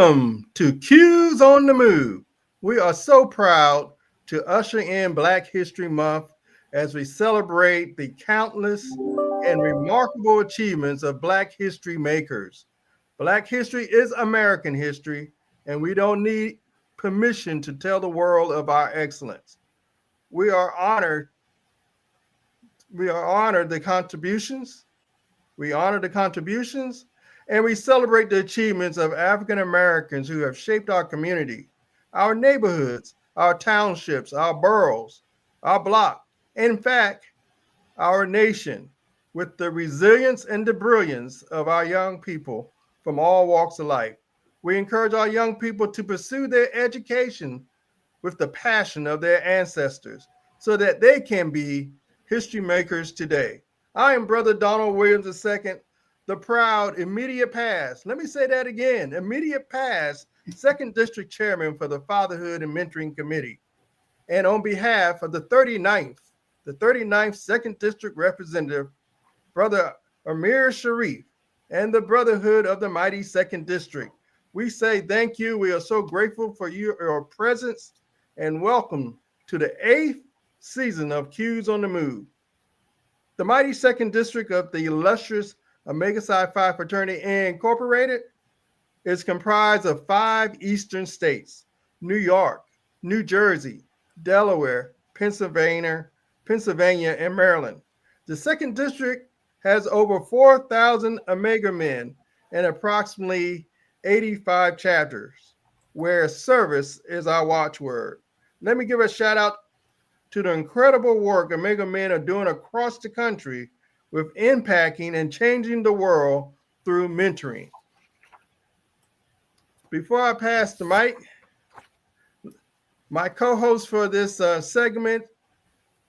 Welcome to Cues on the Move. We are so proud to usher in Black History Month as we celebrate the countless and remarkable achievements of Black history makers. Black history is American history, and we don't need permission to tell the world of our excellence. We are honored. We are honored the contributions We honor the contributions and we celebrate the achievements of African Americans who have shaped our community, our neighborhoods, our townships, our boroughs, our block, in fact, our nation, with the resilience and the brilliance of our young people from all walks of life. We encourage our young people to pursue their education with the passion of their ancestors so that they can be history makers today. I am Brother Donald Williams II, the proud immediate past. Let me say that again, immediate past, second district chairman for the Fatherhood and Mentoring Committee. And on behalf of the 39th second district representative, Brother Amir Sharif, and the Brotherhood of the Mighty Second District, we say thank you. We are so grateful for your presence and welcome to the 8th season of Cues on the Move. The mighty second district of the illustrious Omega Psi Phi Fraternity Incorporated is comprised of 5 eastern states: New York, New Jersey, Delaware, Pennsylvania, and Maryland. The second district has over 4,000 Omega men and approximately 85 chapters, where service is our watchword. Let me give a shout out to the incredible work Omega men are doing across the country with impacting and changing the world through mentoring. Before I pass the mic, my co-host for this segment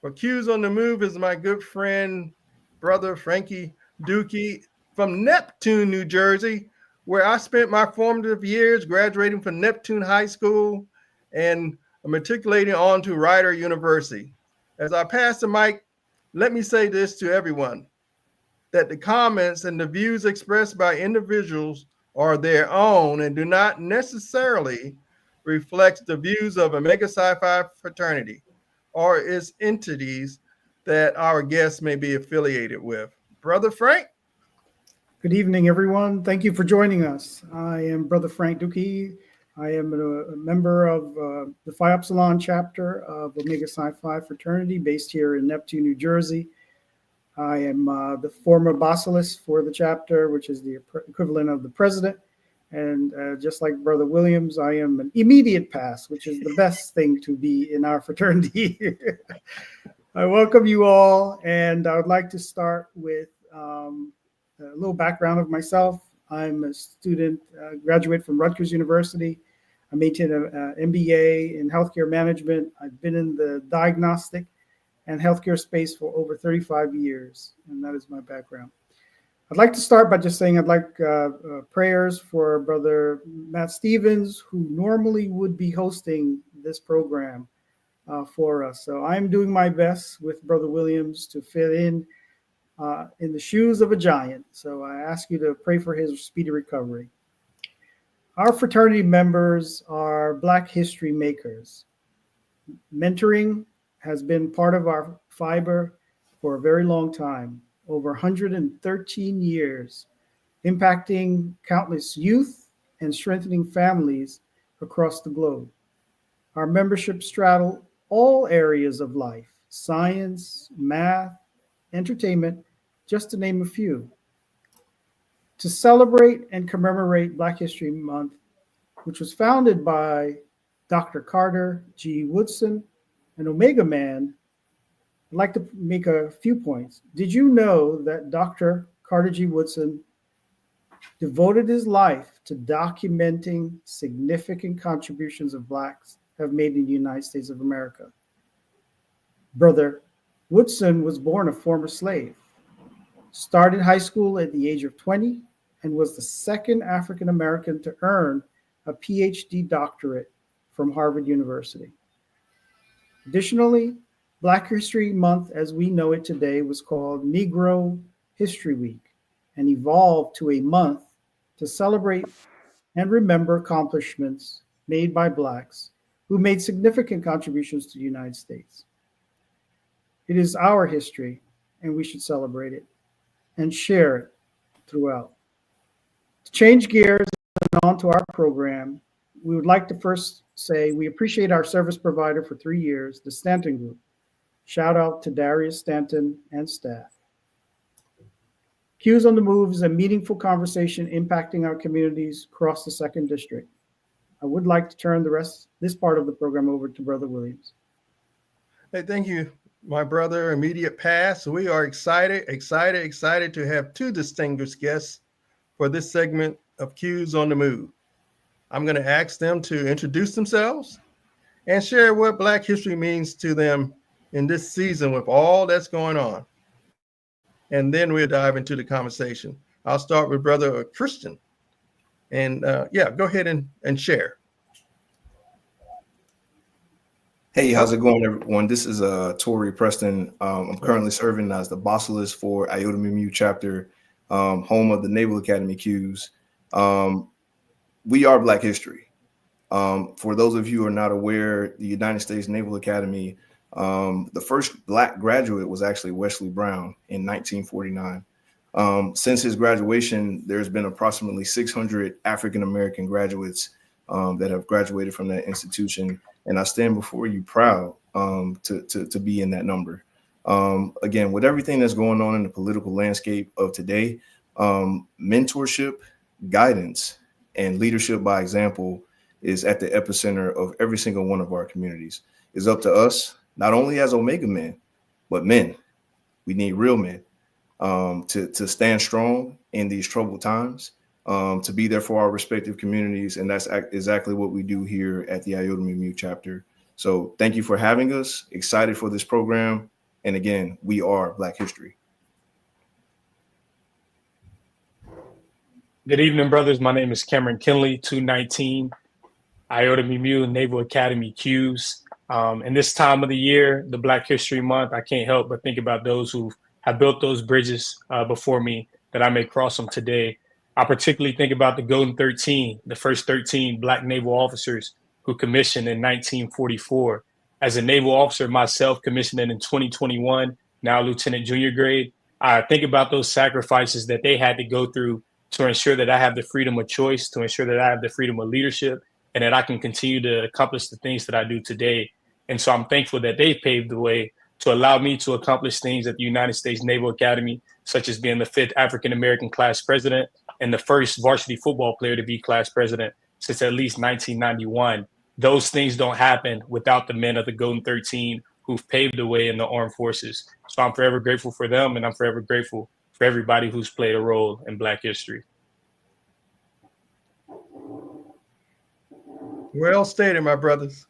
for Cues on the Move is my good friend, brother Frankie Dookie from Neptune, New Jersey, where I spent my formative years graduating from Neptune High School and matriculating on to Rider University. As I pass the mic, let me say this to everyone, that the comments and the views expressed by individuals are their own and do not necessarily reflect the views of Omega Psi Phi fraternity or its entities that our guests may be affiliated with. Brother Frank? Good evening, everyone. Thank you for joining us. I am Brother Frank Dookie. I am a member of the Phi Upsilon chapter of Omega Psi Phi fraternity based here in Neptune, New Jersey. I am the former basileus for the chapter, which is the equivalent of the president. And just like Brother Williams, I am an immediate past, which is the best thing to be in our fraternity. I welcome you all, and I would like to start with a little background of myself. I'm a student, graduate from Rutgers University. I maintain an MBA in healthcare management. I've been in the diagnostic and healthcare space for over 35 years, and that is my background. I'd like to start by just saying I'd like prayers for Brother Matt Stevens, who normally would be hosting this program for us. So I'm doing my best with Brother Williams to fit in the shoes of a giant. So I ask you to pray for his speedy recovery. Our fraternity members are Black history makers. Mentoring has been part of our fiber for a very long time, over 113 years, impacting countless youth and strengthening families across the globe. Our membership straddle all areas of life: science, math, entertainment, just to name a few. To celebrate and commemorate Black History Month, which was founded by Dr. Carter G. Woodson, an Omega man, I'd like to make a few points. Did you know that Dr. Carter G. Woodson devoted his life to documenting significant contributions of Blacks have made in the United States of America? Brother Woodson was born a former slave, started high school at the age of 20, and was the second African American to earn a PhD doctorate from Harvard University. Additionally, Black History Month, as we know it today, was called Negro History Week and evolved to a month to celebrate and remember accomplishments made by Blacks who made significant contributions to the United States. It is our history, and we should celebrate it and share it throughout. To change gears and on to our program, we would like to first say we appreciate our service provider for 3 years, the Stanton Group. Shout out to Darius Stanton and staff. Cues on the Move is a meaningful conversation impacting our communities across the 2nd District. I would like to turn this part of the program over to Brother Williams. Hey, thank you, my brother, immediate past. We are excited to have 2 distinguished guests for this segment of Cues on the Move. I'm going to ask them to introduce themselves and share what Black history means to them in this season with all that's going on. And then we'll dive into the conversation. I'll start with Brother Christian. And go ahead and share. Hey, how's it going, everyone? This is Torri Preston. I'm currently serving as the bossalist for Iota Mu chapter, home of the Naval Academy Qs. We are Black history. For those of you who are not aware, the United States Naval Academy, the first Black graduate was actually Wesley Brown in 1949. Since his graduation, there's been approximately 600 African-American graduates that have graduated from that institution. And I stand before you proud to be in that number. Again, with everything that's going on in the political landscape of today, mentorship, guidance, and leadership by example is at the epicenter of every single one of our communities. It's up to us, not only as Omega men, but men. We need real men to stand strong in these troubled times, to be there for our respective communities. And that's exactly what we do here at the Iota Mu chapter. So thank you for having us. Excited for this program. And again, we are Black history. Good evening, brothers. My name is Cameron Kinley, 219, Iota Mu Naval Academy Qs. In this time of the year, the Black History Month, I can't help but think about those who have built those bridges before me that I may cross them today. I particularly think about the Golden 13, the first 13 Black naval officers who commissioned in 1944. As a naval officer myself, commissioning in 2021, now lieutenant junior grade, I think about those sacrifices that they had to go through to ensure that I have the freedom of choice, to ensure that I have the freedom of leadership, and that I can continue to accomplish the things that I do today. And so I'm thankful that they paved the way to allow me to accomplish things at the United States Naval Academy, such as being the 5th African-American class president and the first varsity football player to be class president since at least 1991. Those things don't happen without the men of the Golden 13 who've paved the way in the armed forces. So I'm forever grateful for them, and I'm forever grateful for everybody who's played a role in Black history. Well stated, my brothers.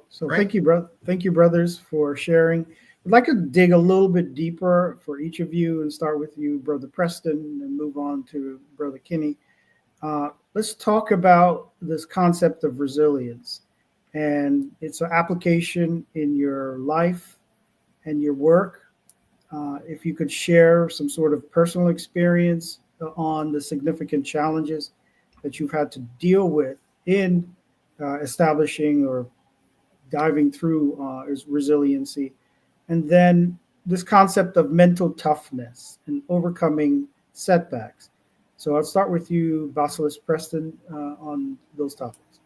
So thank you, brothers, for sharing. I'd like to dig a little bit deeper for each of you and start with you, Brother Preston, and move on to Brother Kinney. Let's talk about this concept of resilience and its application in your life and your work. If you could share some sort of personal experience on the significant challenges that you've had to deal with in establishing or diving through resiliency. And then this concept of mental toughness and overcoming setbacks. So I'll start with you, Bossalist Preston, on those topics.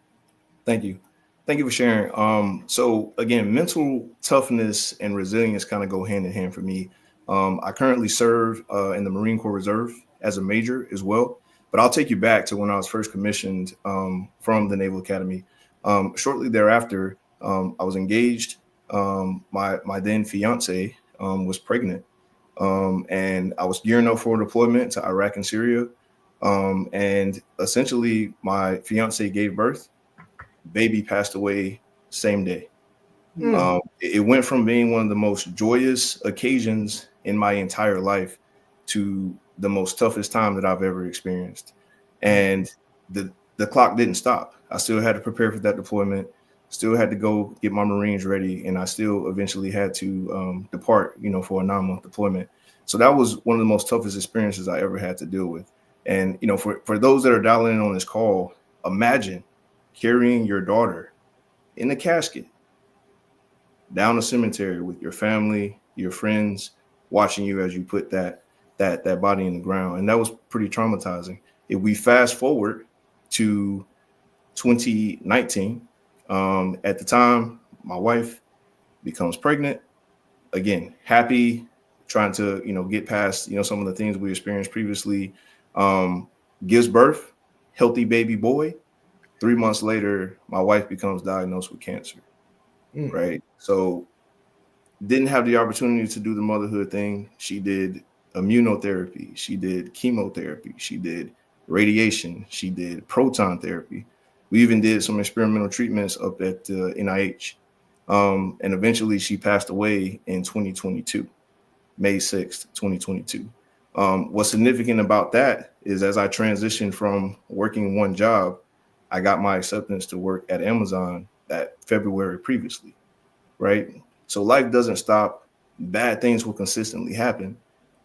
Thank you. Thank you for sharing. So again, mental toughness and resilience kind of go hand in hand for me. I currently serve in the Marine Corps Reserve as a major as well, but I'll take you back to when I was first commissioned from the Naval Academy. Shortly thereafter, I was engaged. My then fiance was pregnant, and I was gearing up for a deployment to Iraq and Syria. And essentially, my fiance gave birth. Baby passed away same day. It went from being one of the most joyous occasions in my entire life to the most toughest time that I've ever experienced. And the clock didn't stop. I still had to prepare for that deployment, still had to go get my Marines ready, and I still eventually had to depart, for a 9-month deployment. So that was one of the most toughest experiences I ever had to deal with. And, you know, for those that are dialing in on this call, imagine carrying your daughter in a casket down a cemetery with your family, your friends, watching you as you put that body in the ground. And that was pretty traumatizing. If we fast forward to 2019, at the time, my wife becomes pregnant. Again, happy, trying to, you know, get past, you know, some of the things we experienced previously. Gives birth, healthy baby boy. 3 months later, my wife becomes diagnosed with cancer. Right. So didn't have the opportunity to do the motherhood thing. She did immunotherapy. She did chemotherapy. She did radiation. She did proton therapy. We even did some experimental treatments up at NIH. And eventually she passed away in 2022, May 6th, 2022. What's significant about that is as I transitioned from working one job, I got my acceptance to work at Amazon that February previously, right? So life doesn't stop. Bad things will consistently happen.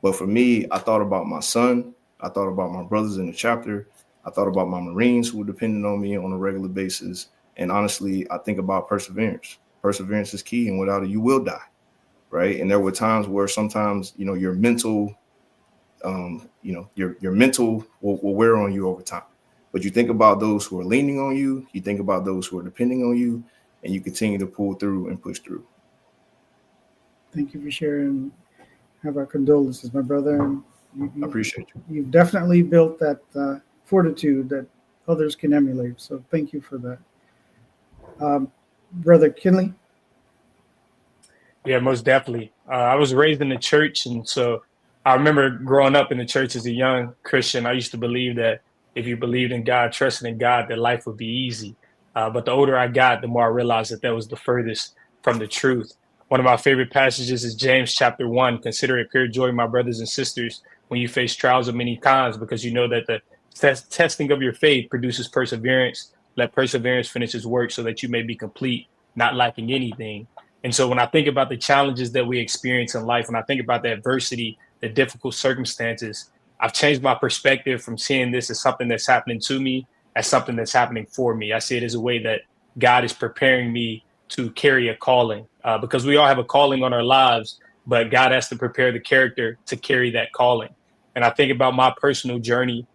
But for me, I thought about my son. I thought about my brothers in the chapter. I thought about my Marines who were dependent on me on a regular basis. And honestly, I think about perseverance. Perseverance is key, and without it, you will die, right? And there were times where sometimes, you know, your mental, your mental will wear on you over time. But you think about those who are leaning on you. You think about those who are depending on you, and you continue to pull through and push through. Thank you for sharing. Have our condolences, my brother. I appreciate you. You've definitely built that fortitude that others can emulate. So thank you for that. Brother Kinley? Yeah, most definitely. I was raised in the church, and so I remember growing up in the church as a young Christian. I used to believe that if you believed in God, trusted in God, that life would be easy. But the older I got, the more I realized that was the furthest from the truth. One of my favorite passages is James chapter 1. Consider it pure joy, my brothers and sisters, when you face trials of many kinds, because you know that the testing of your faith produces perseverance. Let perseverance finish its work so that you may be complete, not lacking anything. And so when I think about the challenges that we experience in life, when I think about the adversity, the difficult circumstances, I've changed my perspective from seeing this as something that's happening to me as something that's happening for me. I see it as a way that God is preparing me to carry a calling, because we all have a calling on our lives, but God has to prepare the character to carry that calling. And I think about my personal journey,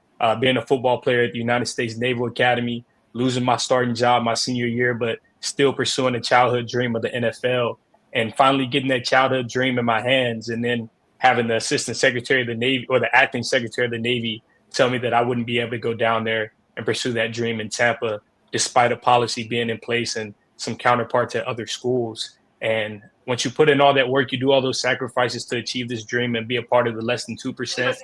being a football player at the United States Naval Academy, losing my starting job my senior year, but still pursuing a childhood dream of the NFL, and finally getting that childhood dream in my hands, and then having the assistant secretary of the Navy or the acting secretary of the Navy tell me that I wouldn't be able to go down there and pursue that dream in Tampa, despite a policy being in place and some counterparts at other schools. And once you put in all that work, you do all those sacrifices to achieve this dream and be a part of the less than 2%.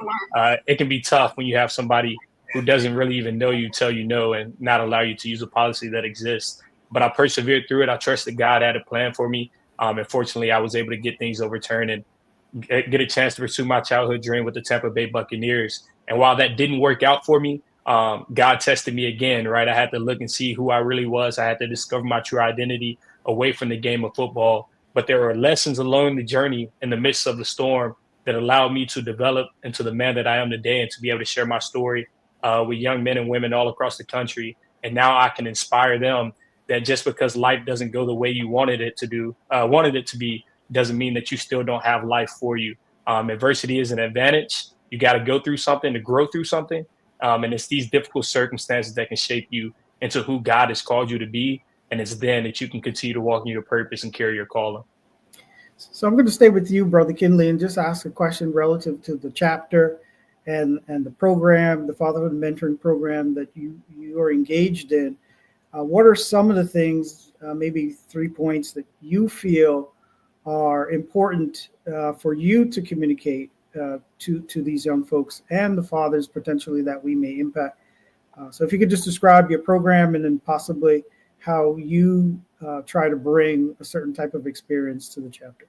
It can be tough when you have somebody who doesn't really even know you tell you no and not allow you to use a policy that exists. But I persevered through it. I trusted God had a plan for me. And fortunately, I was able to get things overturned and get a chance to pursue my childhood dream with the Tampa Bay Buccaneers. And while that didn't work out for me, God tested me again, right? I had to look and see who I really was. I had to discover my true identity away from the game of football. But there were lessons along the journey in the midst of the storm that allowed me to develop into the man that I am today and to be able to share my story with young men and women all across the country. And now I can inspire them that just because life doesn't go the way you wanted it to be, doesn't mean that you still don't have life for you. Adversity is an advantage. You got to go through something to grow through something. And it's these difficult circumstances that can shape you into who God has called you to be. And it's then that you can continue to walk in your purpose and carry your calling. So I'm going to stay with you, Brother Kinley, and just ask a question relative to the chapter and the program, the Fatherhood and Mentoring program that you are engaged in. What are some of the things, maybe 3 points that you feel are important for you to communicate to these young folks and the fathers potentially that we may impact? So if you could just describe your program and then possibly how you try to bring a certain type of experience to the chapter.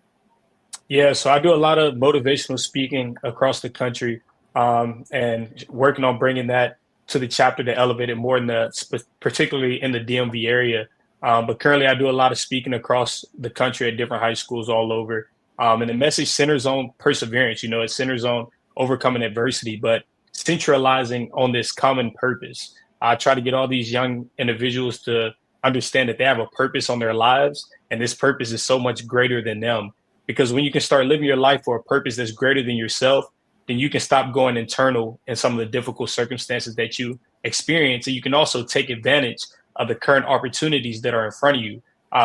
Yeah, so I do a lot of motivational speaking across the country, and working on bringing that to the chapter to elevate it more particularly in the DMV area. But currently I do a lot of speaking across the country at different high schools all over. And the message centers on perseverance. It centers on overcoming adversity, but centralizing on this common purpose. I try to get all these young individuals to understand that they have a purpose on their lives, and this purpose is so much greater than them. Because when you can start living your life for a purpose that's greater than yourself, then you can stop going internal in some of the difficult circumstances that you experience. And you can also take advantage of the current opportunities that are in front of you,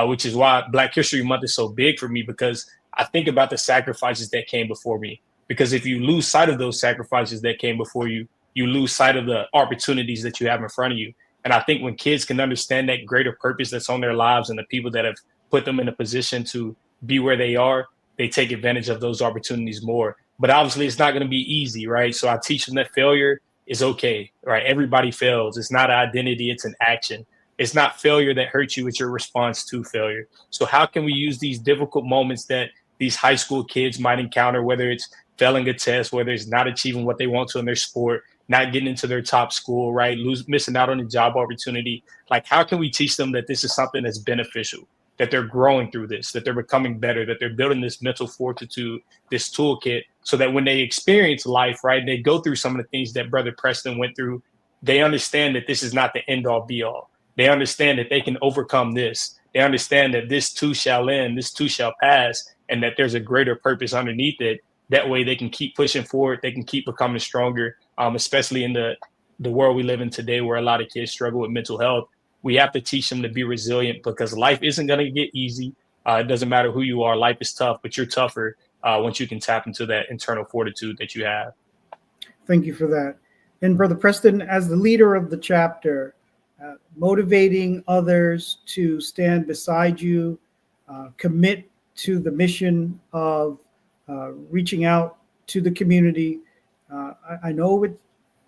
which is why Black History Month is so big for me, because I think about the sacrifices that came before me. Because if you lose sight of those sacrifices that came before you, you lose sight of the opportunities that you have in front of you. And I think when kids can understand that greater purpose that's on their lives and the people that have put them in a position to be where they are, they take advantage of those opportunities more. But obviously, it's not going to be easy, right? So I teach them that failure is okay, right? Everybody fails. It's not an identity, it's an action. It's not failure that hurts you, it's your response to failure. So how can we use these difficult moments that these high school kids might encounter, whether it's failing a test, whether it's not achieving what they want to in their sport, not getting into their top school, right? Missing out on a job opportunity. Like, how can we teach them that this is something that's beneficial, that they're growing through this, that they're becoming better, that they're building this mental fortitude, this toolkit, so that when they experience life, right, they go through some of the things that Brother Preston went through, they understand that this is not the end all be all. They understand that they can overcome this. They understand that this too shall end, this too shall pass, and that there's a greater purpose underneath it. That way they can keep pushing forward. They can keep becoming stronger, especially in the world we live in today where a lot of kids struggle with mental health. We have to teach them to be resilient, because life isn't going to get easy. It doesn't matter who you are. Life is tough, but you're tougher once you can tap into that internal fortitude that you have. Thank you for that. And Brother Preston, as the leader of the chapter, motivating others to stand beside you, commit to the mission of reaching out to the community. I know with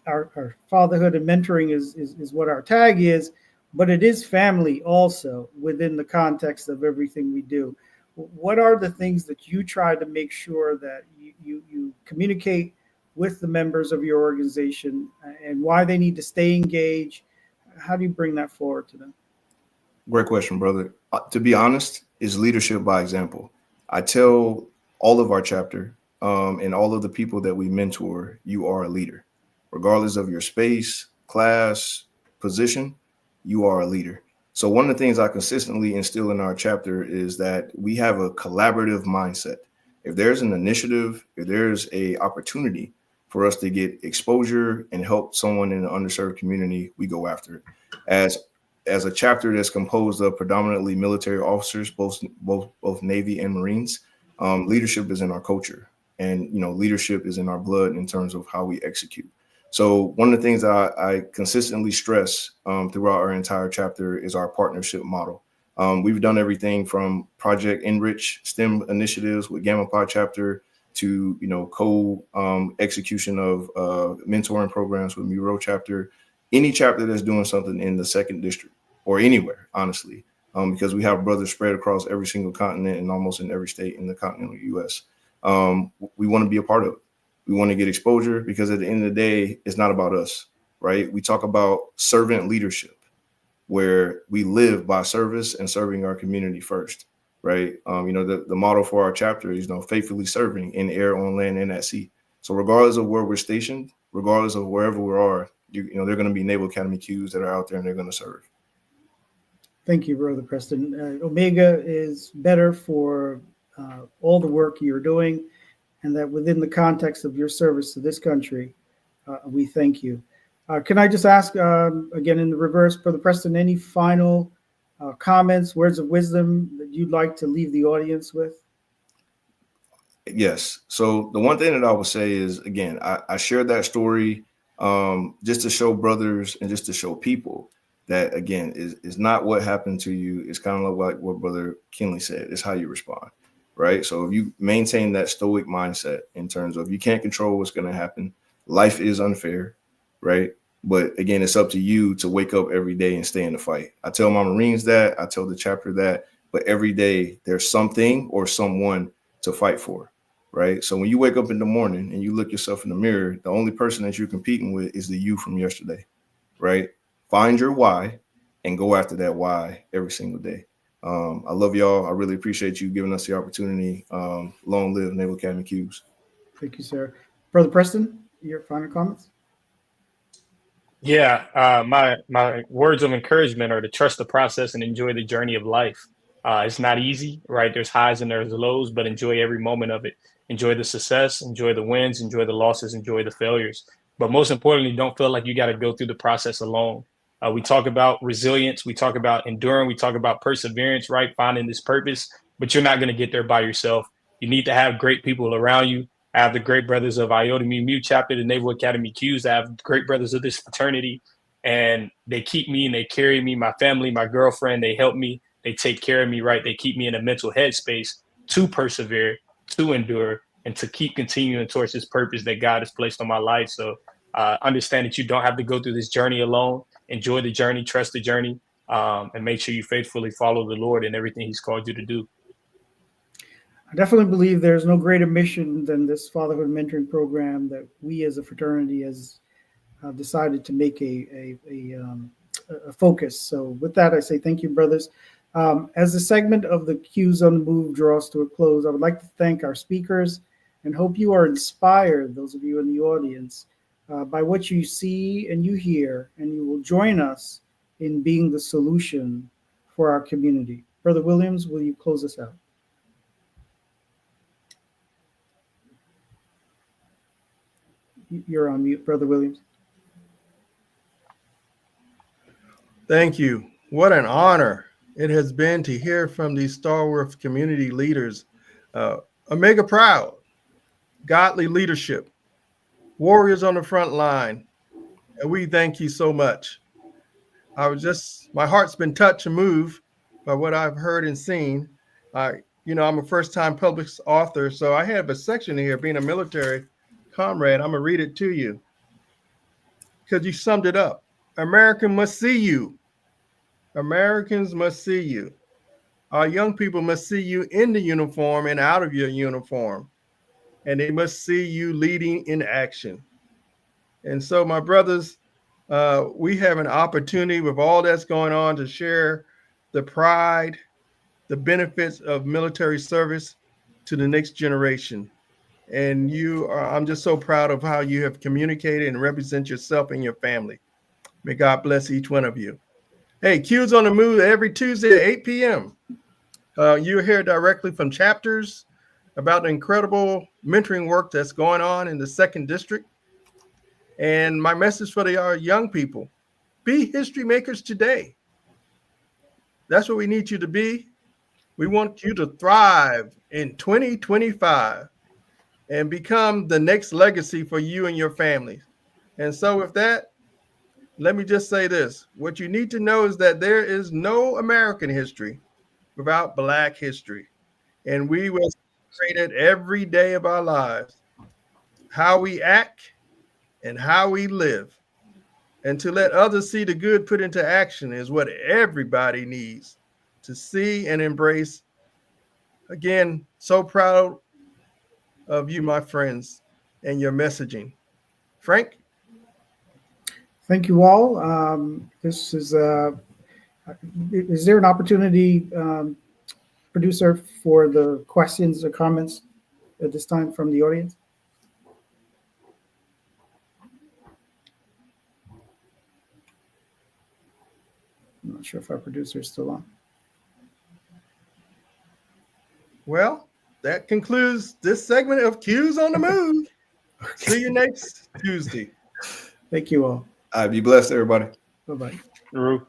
our fatherhood and mentoring is what our tag is, but it is family also within the context of everything we do. What are the things that you try to make sure that you communicate with the members of your organization, and why they need to stay engaged? How do you bring that forward to them? Great question, brother. To be honest, is leadership by example. I tell all of our chapter and all of the people that we mentor, you are a leader. Regardless of your space, class, position, you are a leader. So one of the things I consistently instill in our chapter is that we have a collaborative mindset. If there's an initiative, if there's a opportunity for us to get exposure and help someone in an underserved community, we go after it. As a chapter that's composed of predominantly military officers, both Navy and Marines, leadership is in our culture, and leadership is in our blood in terms of how we execute. So one of the things I consistently stress throughout our entire chapter is our partnership model. We've done everything from Project Enrich STEM initiatives with Gamma Pi chapter to execution of mentoring programs with Muro chapter. Any chapter that's doing something in the 2nd District or anywhere, honestly, because we have brothers spread across every single continent and almost in every state in the continental U.S. We want to be a part of it. We want to get exposure, because at the end of the day, it's not about us, right? We talk about servant leadership, where we live by service and serving our community first, right? The motto for our chapter is, faithfully serving in air, on land, and at sea. So regardless of where we're stationed, regardless of wherever we are, they're going to be Naval Academy Qs that are out there and they're going to serve. Thank you, Brother Preston. Omega is better for all the work you're doing, and that within the context of your service to this country, we thank you. Can I just ask, again, in the reverse, Brother Preston, any final comments, words of wisdom that you'd like to leave the audience with? Yes. So the one thing that I would say is, again, I shared that story just to show brothers and just to show people that, again, is not what happened to you. It's kind of like what Brother Kinley said. It's how you respond, right? So if you maintain that stoic mindset in terms of you can't control what's going to happen, life is unfair, right? But again, it's up to you to wake up every day and stay in the fight. I tell my Marines that, I tell the chapter that, but every day there's something or someone to fight for, right? So when you wake up in the morning and you look yourself in the mirror, the only person that you're competing with is the you from yesterday, right? Find your why and go after that why every single day. I love y'all. I really appreciate you giving us the opportunity. Long live Naval Academy Qs. Thank you, sir. Brother Preston, your final comments? Yeah, my words of encouragement are to trust the process and enjoy the journey of life. It's not easy, right? There's highs and there's lows, but enjoy every moment of it. Enjoy the success, enjoy the wins, enjoy the losses, enjoy the failures. But most importantly, don't feel like you got to go through the process alone. We talk about resilience, we talk about enduring, we talk about perseverance, right? Finding this purpose, but you're not going to get there by yourself. You need to have great people around you. I have the great brothers of Iota Mu Mu chapter, the Naval Academy Qs. I have great brothers of this fraternity, and they keep me and they carry me, my family, my girlfriend. They help me. They take care of me, right? They keep me in a mental headspace to persevere, to endure, and to keep continuing towards this purpose that God has placed on my life. So understand that you don't have to go through this journey alone. Enjoy the journey, trust the journey, and make sure you faithfully follow the Lord in everything He's called you to do. I definitely believe there's no greater mission than this fatherhood mentoring program that we as a fraternity has decided to make a focus. So with that, I say thank you, brothers. As the segment of the Qs on the Move draws to a close, I would like to thank our speakers and hope you are inspired, those of you in the audience, by what you see and you hear, and you will join us in being the solution for our community. Brother Williams, will you close us out? You're on mute, Brother Williams. Thank you. What an honor it has been to hear from these stalwart community leaders. Omega proud, godly leadership, warriors on the front line. And we thank you so much. My heart's been touched and moved by what I've heard and seen. I'm a first-time published author, so I have a section here, being a military comrade. I'm gonna read it to you because you summed it up. America must see you. Americans must see you. Our young people must see you in the uniform and out of your uniform, and they must see you leading in action. And so, my brothers, we have an opportunity with all that's going on to share the pride, the benefits of military service to the next generation. And I'm just so proud of how you have communicated and represent yourself and your family. May God bless each one of you. Hey, Q's on the Move every Tuesday at 8 p.m. You hear directly from chapters about the incredible mentoring work that's going on in the 2nd District. And my message for our young people, be history makers today. That's what we need you to be. We want you to thrive in 2025 and become the next legacy for you and your families. And so with that, let me just say this. What you need to know is that there is no American history without Black history. And we will celebrate it every day of our lives. How we act and how we live. And to let others see the good put into action is what everybody needs to see and embrace. Again, so proud of you, my friends, and your messaging. Frank? Thank you all. Is there an opportunity, producer, for the questions or comments at this time from the audience? I'm not sure if our producer is still on. Well, that concludes this segment of Q's on the Move. Okay. See you next Tuesday. Thank you all. Be blessed, everybody. Bye-bye. Rue.